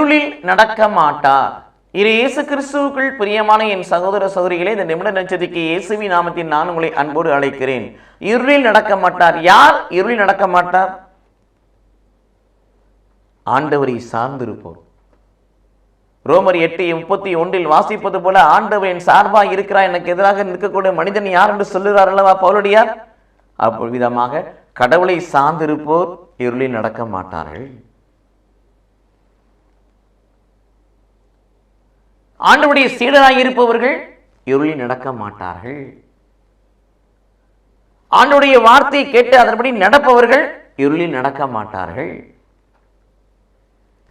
இருளில் நடக்க மாட்டார். இயேசு கிறிஸ்துவுக்குள் பிரியமான என் சகோதர சகோதரிகளே, இந்த நிமிட நட்சத்திரக்கு இயேசுவின் நாமத்தில் நான் உங்களை அன்போடு அழைக்கிறேன். இருளில் நடக்க மாட்டார். யார் இருளில் நடக்க மாட்டார்? ஆண்டவரை சார்ந்திருப்போர். ரோமர் 8:31 வாசிப்பது போல, ஆண்டவரின் சார்பாக இருக்கிறார், எனக்கு எதிராக நிற்கக்கூடிய மனிதன் யார் என்று சொல்லுகிறார் அல்லவா பவுலடியார். அவ்விதமாக கடவுளை சார்ந்திருப்போர் இருளில் நடக்க மாட்டார்கள். ஆண்டவருடைய சீடராய் இருப்பவர்கள் இருளில் நடக்க மாட்டார்கள். ஆண்டவருடைய வார்த்தையை கேட்டு அதன்படி நடப்பவர்கள் இருளில் நடக்க மாட்டார்கள்.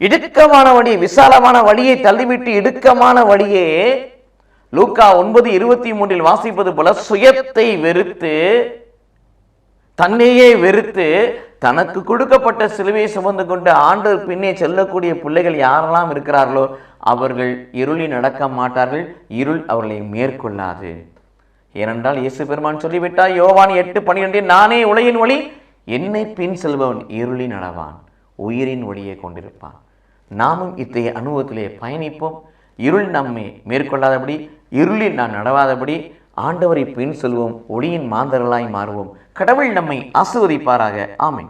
இடுக்கமான வழி, விசாலமான வழியை தள்ளிவிட்டு இடுக்கமான வழியே லூக்கா 9:23 வாசிப்பது போல, சுயத்தை வெறுத்து தன்னையே வெறுத்து தனக்கு கொடுக்கப்பட்ட சிலுவையை சுமந்து கொண்டு ஆண்டவர் பின்னே செல்லக்கூடிய பிள்ளைகள் யாரெல்லாம் இருக்கிறார்களோ அவர்கள் இருளில் நடக்க மாட்டார்கள். இருள் அவர்களை மேற்கொள்ளாது. ஏனென்றால் இயேசு பெருமான் சொல்லிவிட்டார், யோவான் 8:12, நானே உலகின் ஒளி, என்னை பின் செல்பவன் இருளில் நடவான், உயிரின் ஒளியை கொண்டிருப்பான். நாமும் இத்தகைய அனுபவத்திலே பயணிப்போம். இருள் நம்மை மேற்கொள்ளாதபடி, இருளில் நாம் நடவாதபடி ஆண்டவரை பின் செல்வோம். ஒளியின் மாந்தர்களாய் மாறுவோம். கடவுள் நம்மை ஆசீர்வதிப்பாராக. ஆமென்.